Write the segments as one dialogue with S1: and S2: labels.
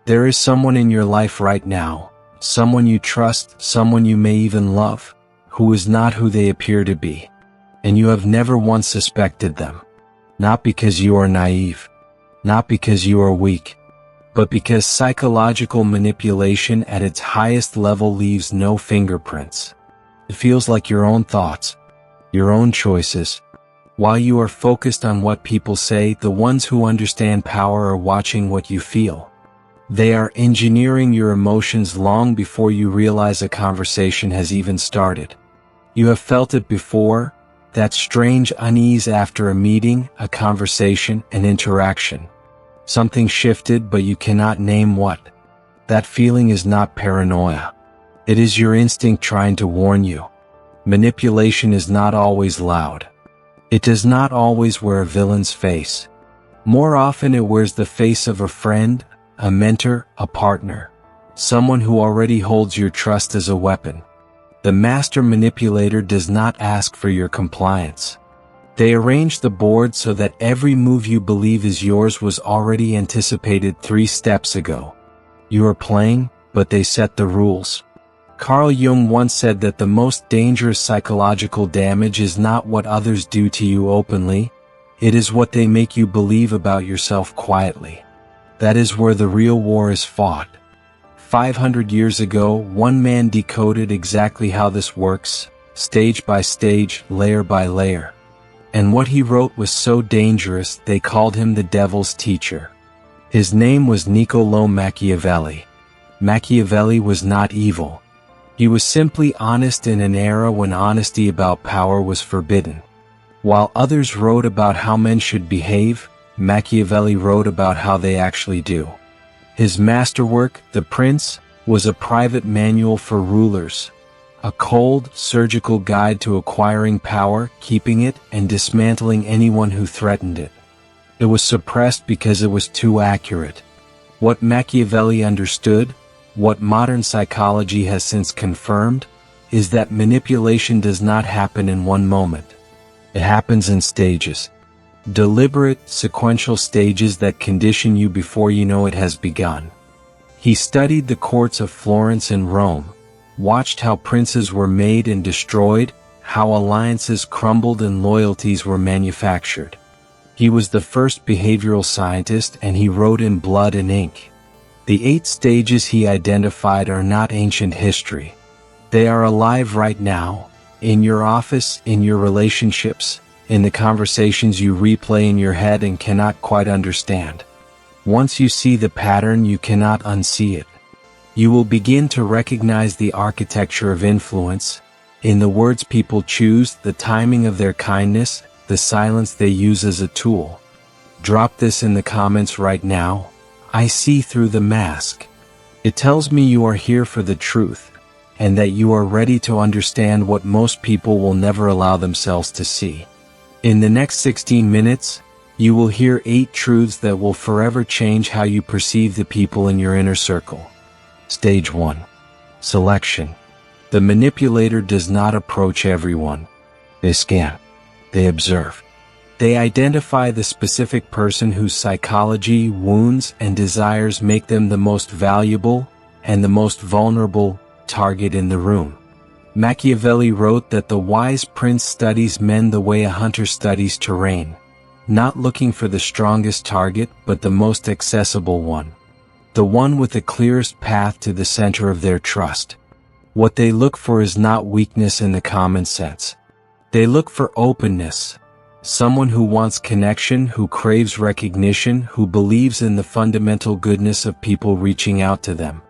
S1: There is someone in your life right now, someone you trust, someone you may even love, who is not who they appear to be. And you have never once suspected them. Not because you are naive, not because you are weak, but because psychological manipulation at its highest level leaves no fingerprints. It feels like your own thoughts, your own choices. While you are focused on what people say, the ones who understand power are watching what you feel. They are engineering your emotions long before you realize a conversation has even started. You have felt it before, that strange unease after a meeting, a conversation, an interaction. Something shifted, but you cannot name what. That feeling is not paranoia. It is your instinct trying to warn you. Manipulation is not always loud. It does not always wear a villain's face. More often it wears the face of a friend, a mentor, a partner, someone who already holds your trust as a weapon. The master manipulator does not ask for your compliance. They arrange the board so that every move you believe is yours was already anticipated 3 steps ago. You are playing, but they set the rules. Carl Jung once said that the most dangerous psychological damage is not what others do to you openly, it is what they make you believe about yourself quietly. That is where the real war is fought. 500 years ago, one man decoded exactly how this works, stage by stage, layer by layer. And what he wrote was so dangerous they called him the devil's teacher. His name was Niccolò Machiavelli. Machiavelli was not evil. He was simply honest in an era when honesty about power was forbidden. While others wrote about how men should behave, Machiavelli wrote about how they actually do. His masterwork, The Prince, was a private manual for rulers, a cold, surgical guide to acquiring power, keeping it, and dismantling anyone who threatened it. It was suppressed because it was too accurate. What Machiavelli understood, what modern psychology has since confirmed, is that manipulation does not happen in one moment. It happens in stages. Deliberate, sequential stages that condition you before you know it has begun. He studied the courts of Florence and Rome, watched how princes were made and destroyed, how alliances crumbled and loyalties were manufactured. He was the first behavioral scientist, and he wrote in blood and ink. The 8 stages he identified are not ancient history. They are alive right now, in your office, in your relationships, in the conversations you replay in your head and cannot quite understand. Once you see the pattern, you cannot unsee it. You will begin to recognize the architecture of influence, in the words people choose, the timing of their kindness, the silence they use as a tool. Drop this in the comments right now. I see through the mask. It tells me you are here for the truth, and that you are ready to understand what most people will never allow themselves to see. In the next 16 minutes, you will hear 8 truths that will forever change how you perceive the people in your inner circle. Stage 1. Selection. The manipulator does not approach everyone. They scan. They observe. They identify the specific person whose psychology, wounds, and desires make them the most valuable and the most vulnerable target in the room. Machiavelli wrote that the wise prince studies men the way a hunter studies terrain, not looking for the strongest target but the most accessible one, the one with the clearest path to the center of their trust. What they look for is not weakness in the common sense. They look for openness. Someone who wants connection, who craves recognition, who believes in the fundamental goodness of people reaching out to them.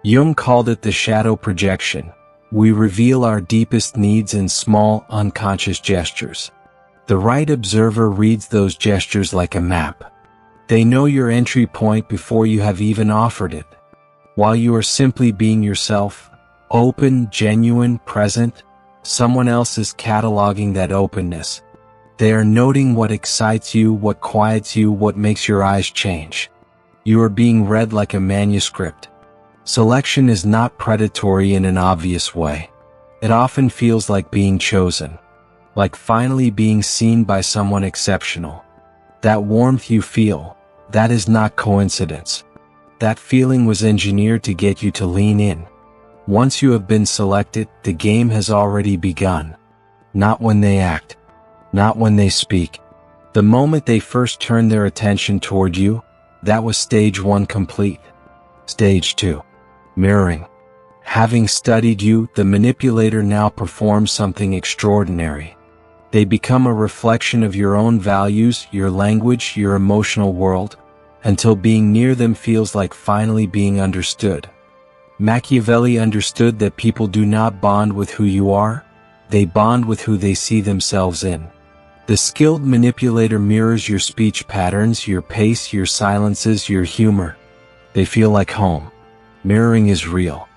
S1: Jung called it the shadow projection. We reveal our deepest needs in small, unconscious gestures. The right observer reads those gestures like a map. They know your entry point before you have even offered it. While you are simply being yourself, open, genuine, present, someone else is cataloging that openness. They are noting what excites you, what quiets you, what makes your eyes change. You are being read like a manuscript. Selection is not predatory in an obvious way. It often feels like being chosen, like finally being seen by someone exceptional. That warmth you feel, that is not coincidence. That feeling was engineered to get you to lean in. Once you have been selected, the game has already begun. Not when they act. Not when they speak. The moment they first turn their attention toward you, that was stage 1 complete. Stage 2. Mirroring. Having studied you, the manipulator now performs something extraordinary. They become a reflection of your own values, your language, your emotional world, until being near them feels like finally being understood. Machiavelli understood that people do not bond with who you are, they bond with who they see themselves in. The skilled manipulator mirrors your speech patterns, your pace, your silences, your humor. They feel like home. Mirroring is real.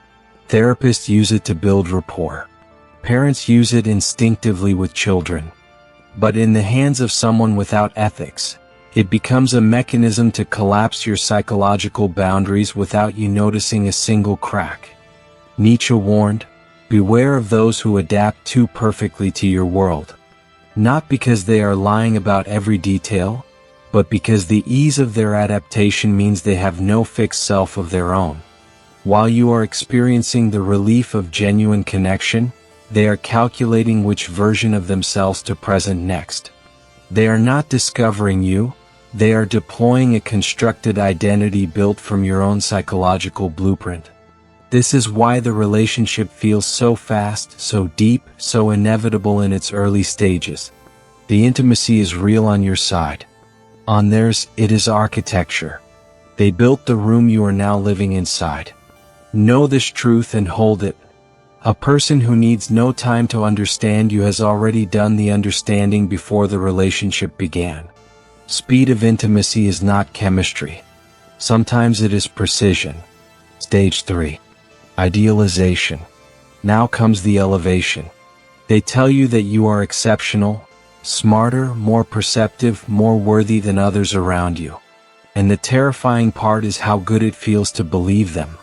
S1: Therapists use it to build rapport. Parents use it instinctively with children. But in the hands of someone without ethics, it becomes a mechanism to collapse your psychological boundaries without you noticing a single crack. Nietzsche warned, "Beware of those who adapt too perfectly to your world." Not because they are lying about every detail, but because the ease of their adaptation means they have no fixed self of their own. While you are experiencing the relief of genuine connection, they are calculating which version of themselves to present next. They are not discovering you, they are deploying a constructed identity built from your own psychological blueprint. This is why the relationship feels so fast, so deep, so inevitable in its early stages. The intimacy is real on your side. On theirs, it is architecture. They built the room you are now living inside. Know this truth and hold it. A person who needs no time to understand you has already done the understanding before the relationship began. Speed of intimacy is not chemistry. Sometimes it is precision. Stage 3. Idealization. Now comes the elevation. They tell you that you are exceptional, smarter, more perceptive, more worthy than others around you. And the terrifying part is how good it feels to believe them.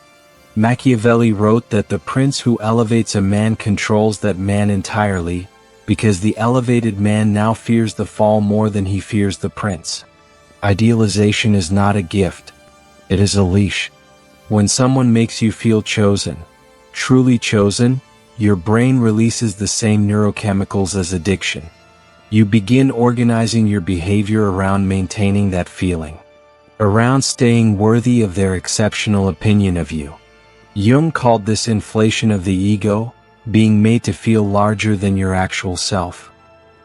S1: Machiavelli wrote that the prince who elevates a man controls that man entirely, because the elevated man now fears the fall more than he fears the prince. Idealization is not a gift. It is a leash. When someone makes you feel chosen, truly chosen, your brain releases the same neurochemicals as addiction. You begin organizing your behavior around maintaining that feeling, around staying worthy of their exceptional opinion of you. Jung called this inflation of the ego, being made to feel larger than your actual self.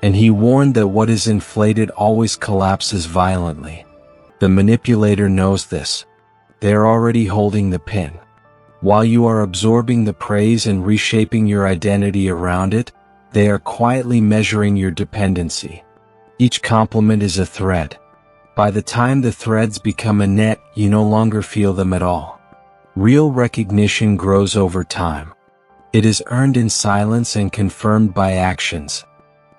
S1: And he warned that what is inflated always collapses violently. The manipulator knows this. They are already holding the pin. While you are absorbing the praise and reshaping your identity around it, they are quietly measuring your dependency. Each compliment is a thread. By the time the threads become a net, you no longer feel them at all. Real recognition grows over time. It is earned in silence and confirmed by actions.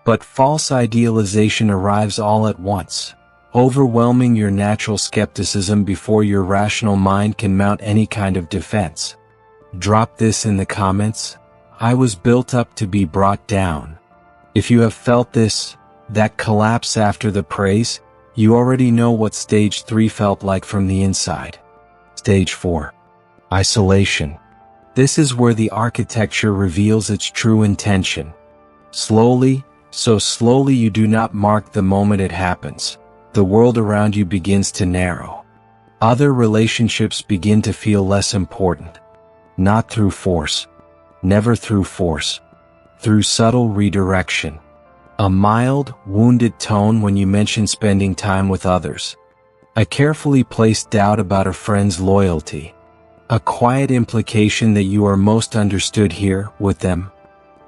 S1: But false idealization arrives all at once, overwhelming your natural skepticism before your rational mind can mount any kind of defense. Drop this in the comments. I was built up to be brought down. If you have felt this, that collapse after the praise, you already know what stage 3 felt like from the inside. Stage 4. Isolation. This is where the architecture reveals its true intention. Slowly, so slowly you do not mark the moment it happens, the world around you begins to narrow. Other relationships begin to feel less important. Not through force. Never through force. Through subtle redirection. A mild, wounded tone when you mention spending time with others. A carefully placed doubt about a friend's loyalty. A quiet implication that you are most understood here, with them.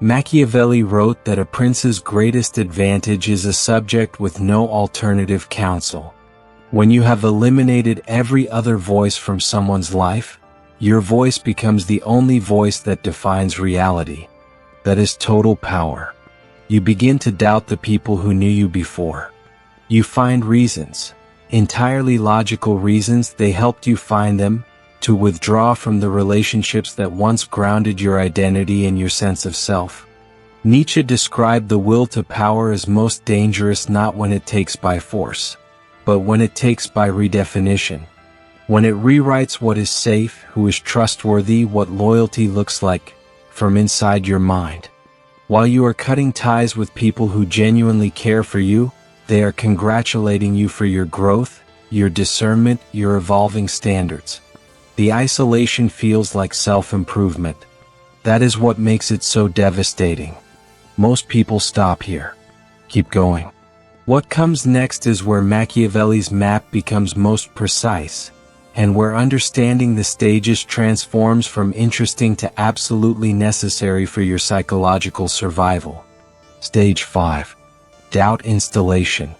S1: Machiavelli wrote that a prince's greatest advantage is a subject with no alternative counsel. When you have eliminated every other voice from someone's life, your voice becomes the only voice that defines reality. That is total power. You begin to doubt the people who knew you before. You find reasons, entirely logical reasons they helped you find them, to withdraw from the relationships that once grounded your identity and your sense of self. Nietzsche described the will to power as most dangerous not when it takes by force, but when it takes by redefinition. When it rewrites what is safe, who is trustworthy, what loyalty looks like, from inside your mind. While you are cutting ties with people who genuinely care for you, they are congratulating you for your growth, your discernment, your evolving standards. The isolation feels like self-improvement. That is what makes it so devastating. Most people stop here. Keep going. What comes next is where Machiavelli's map becomes most precise, and where understanding the stages transforms from interesting to absolutely necessary for your psychological survival. Stage 5. Doubt installation.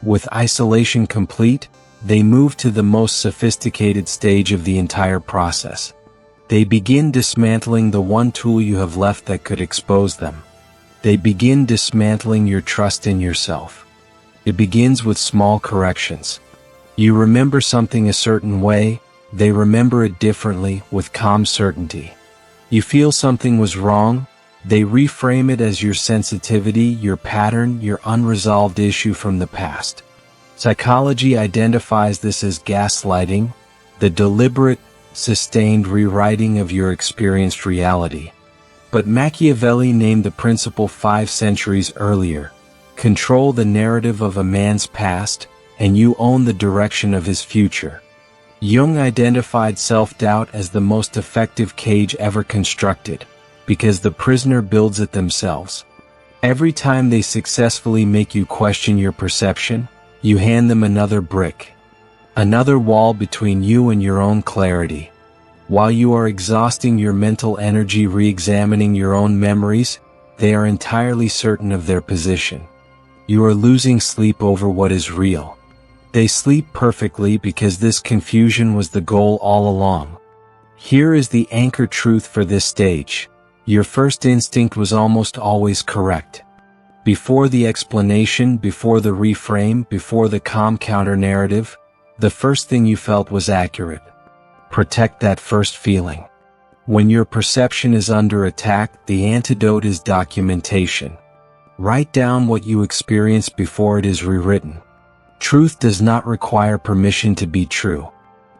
S1: With isolation complete, they move to the most sophisticated stage of the entire process. They begin dismantling the one tool you have left that could expose them. They begin dismantling your trust in yourself. It begins with small corrections. You remember something a certain way, they remember it differently, with calm certainty. You feel something was wrong, they reframe it as your sensitivity, your pattern, your unresolved issue from the past. Psychology identifies this as gaslighting, the deliberate, sustained rewriting of your experienced reality. But Machiavelli named the principle 5 centuries earlier. Control the narrative of a man's past, and you own the direction of his future. Jung identified self-doubt as the most effective cage ever constructed, because the prisoner builds it themselves. Every time they successfully make you question your perception, you hand them another brick. Another wall between you and your own clarity. While you are exhausting your mental energy re-examining your own memories, they are entirely certain of their position. You are losing sleep over what is real. They sleep perfectly because this confusion was the goal all along. Here is the anchor truth for this stage. Your first instinct was almost always correct. Before the explanation, before the reframe, before the calm counter-narrative, the first thing you felt was accurate. Protect that first feeling. When your perception is under attack, the antidote is documentation. Write down what you experienced before it is rewritten. Truth does not require permission to be true.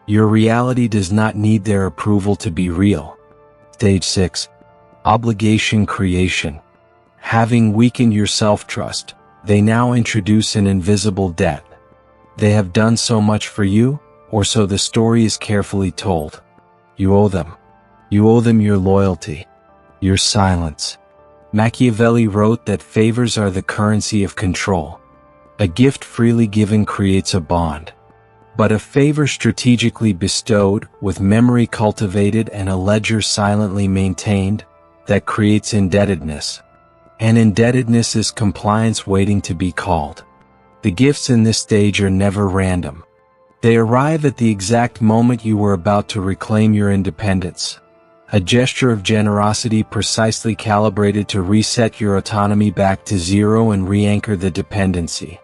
S1: Your reality does not need their approval to be real. Stage 6. Obligation creation. Having weakened your self-trust, they now introduce an invisible debt. They have done so much for you, or so the story is carefully told. You owe them. You owe them your loyalty, your silence. Machiavelli wrote that favors are the currency of control. A gift freely given creates a bond. But a favor strategically bestowed, with memory cultivated and a ledger silently maintained, that creates indebtedness. And indebtedness is compliance waiting to be called. The gifts in this stage are never random. They arrive at the exact moment you were about to reclaim your independence. A gesture of generosity precisely calibrated to reset your autonomy back to zero and re-anchor the dependency.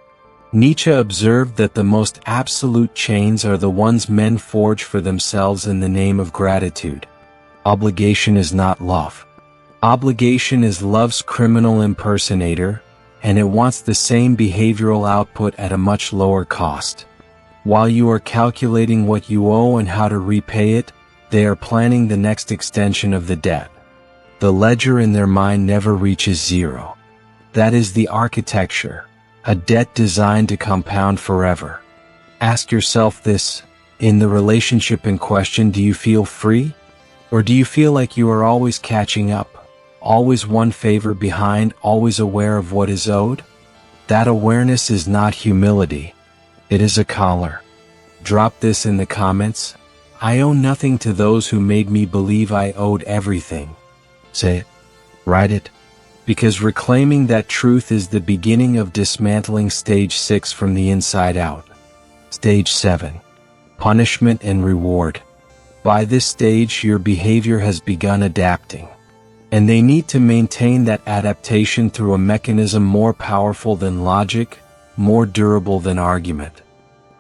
S1: Nietzsche observed that the most absolute chains are the ones men forge for themselves in the name of gratitude. Obligation is not love. Obligation is love's criminal impersonator, and it wants the same behavioral output at a much lower cost. While you are calculating what you owe and how to repay it, they are planning the next extension of the debt. The ledger in their mind never reaches zero. That is the architecture, a debt designed to compound forever. Ask yourself this: in the relationship in question, do you feel free? Or do you feel like you are always catching up? Always one favor behind, always aware of what is owed? That awareness is not humility. It is a collar. Drop this in the comments. I owe nothing to those who made me believe I owed everything. Say it. Write it. Because reclaiming that truth is the beginning of dismantling stage 6 from the inside out. Stage 7. Punishment and reward. By this stage, your behavior has begun adapting. And they need to maintain that adaptation through a mechanism more powerful than logic, more durable than argument.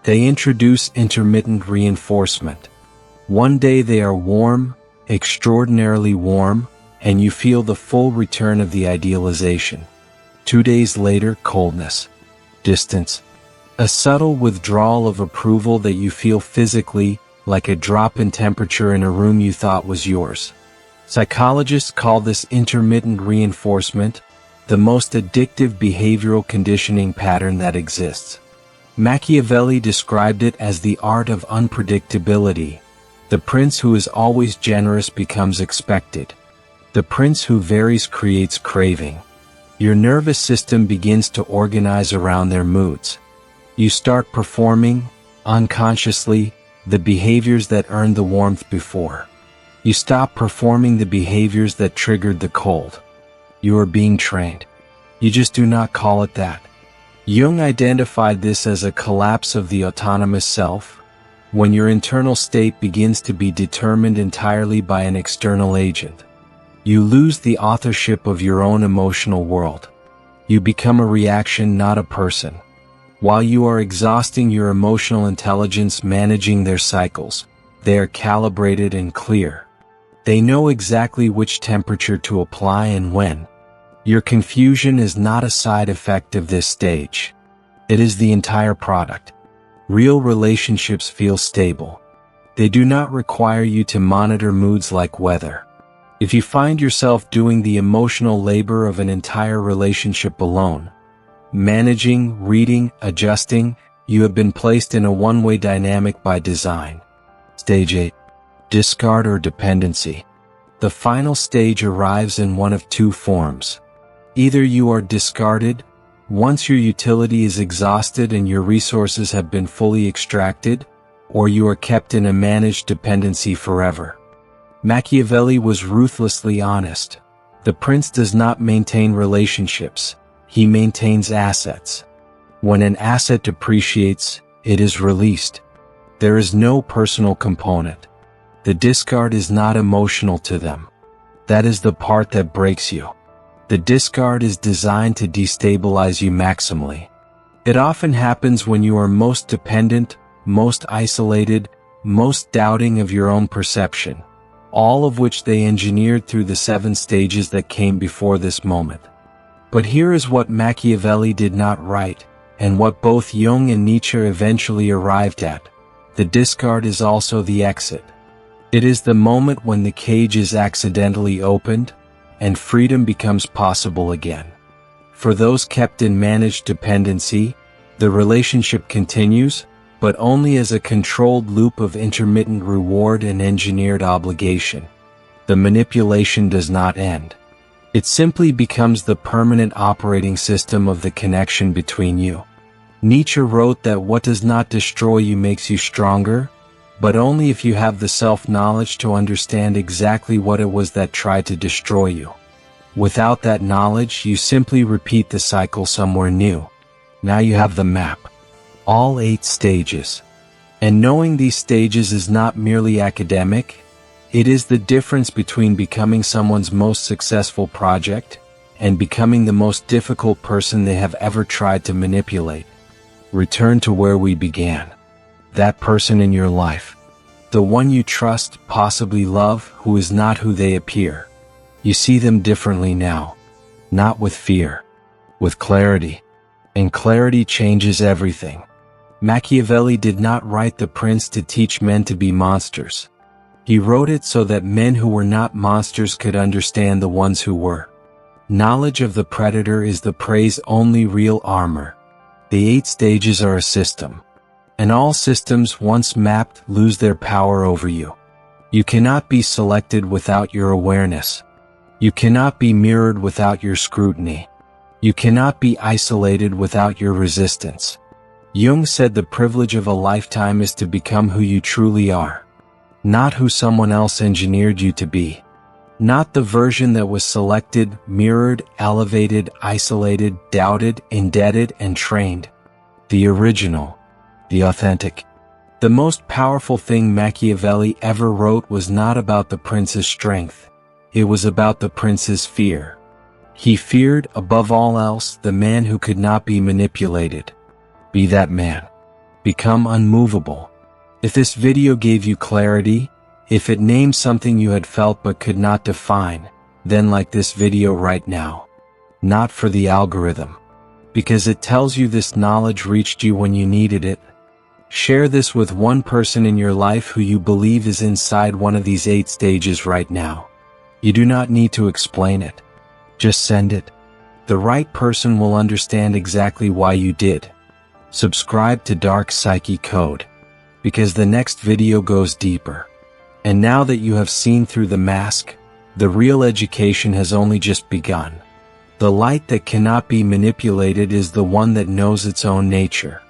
S1: They introduce intermittent reinforcement. One day they are warm, extraordinarily warm, and you feel the full return of the idealization. 2 days later, coldness, distance, a subtle withdrawal of approval that you feel physically, like a drop in temperature in a room you thought was yours. Psychologists call this intermittent reinforcement, the most addictive behavioral conditioning pattern that exists. Machiavelli described it as the art of unpredictability. The prince who is always generous becomes expected. The prince who varies creates craving. Your nervous system begins to organize around their moods. You start performing, unconsciously, the behaviors that earned the warmth before. You stop performing the behaviors that triggered the cold. You are being trained. You just do not call it that. Jung identified this as a collapse of the autonomous self, when your internal state begins to be determined entirely by an external agent. You lose the authorship of your own emotional world. You become a reaction, not a person. While you are exhausting your emotional intelligence managing their cycles, they are calibrated and clear. They know exactly which temperature to apply and when. Your confusion is not a side effect of this stage. It is the entire product. Real relationships feel stable. They do not require you to monitor moods like weather. If you find yourself doing the emotional labor of an entire relationship alone, managing, reading, adjusting, you have been placed in a one-way dynamic by design. Stage 8. Discard or dependency. The final stage arrives in one of two forms. Either you are discarded, once your utility is exhausted and your resources have been fully extracted, or you are kept in a managed dependency forever. Machiavelli was ruthlessly honest. The prince does not maintain relationships, he maintains assets. When an asset depreciates, it is released. There is no personal component. The discard is not emotional to them. That is the part that breaks you. The discard is designed to destabilize you maximally. It often happens when you are most dependent, most isolated, most doubting of your own perception, all of which they engineered through the 7 stages that came before this moment. But here is what Machiavelli did not write, and what both Jung and Nietzsche eventually arrived at. The discard is also the exit. It is the moment when the cage is accidentally opened, and freedom becomes possible again. For those kept in managed dependency, the relationship continues, but only as a controlled loop of intermittent reward and engineered obligation. The manipulation does not end. It simply becomes the permanent operating system of the connection between you. Nietzsche wrote that what does not destroy you makes you stronger, but only if you have the self-knowledge to understand exactly what it was that tried to destroy you. Without that knowledge, you simply repeat the cycle somewhere new. Now you have the map. All 8 stages. And knowing these stages is not merely academic, it is the difference between becoming someone's most successful project and becoming the most difficult person they have ever tried to manipulate. Return to where we began. That person in your life. The one you trust, possibly love, who is not who they appear. You see them differently now. Not with fear. With clarity. And clarity changes everything. Machiavelli did not write The Prince to teach men to be monsters. He wrote it so that men who were not monsters could understand the ones who were. Knowledge of the predator is the prey's only real armor. The 8 stages are a system. And all systems once mapped lose their power over you. You cannot be selected without your awareness. You cannot be mirrored without your scrutiny. You cannot be isolated without your resistance. Jung said the privilege of a lifetime is to become who you truly are. Not who someone else engineered you to be. Not the version that was selected, mirrored, elevated, isolated, doubted, indebted, and trained. The original. The authentic. The most powerful thing Machiavelli ever wrote was not about the prince's strength. It was about the prince's fear. He feared, above all else, the man who could not be manipulated. Be that man. Become unmovable. If this video gave you clarity, if it named something you had felt but could not define, then like this video right now. Not for the algorithm. Because it tells you this knowledge reached you when you needed it. Share this with one person in your life who you believe is inside one of these 8 stages right now. You do not need to explain it. Just send it. The right person will understand exactly why you did. Subscribe to Dark Psyche Code, because the next video goes deeper. And now that you have seen through the mask, the real education has only just begun. The light that cannot be manipulated is the one that knows its own nature.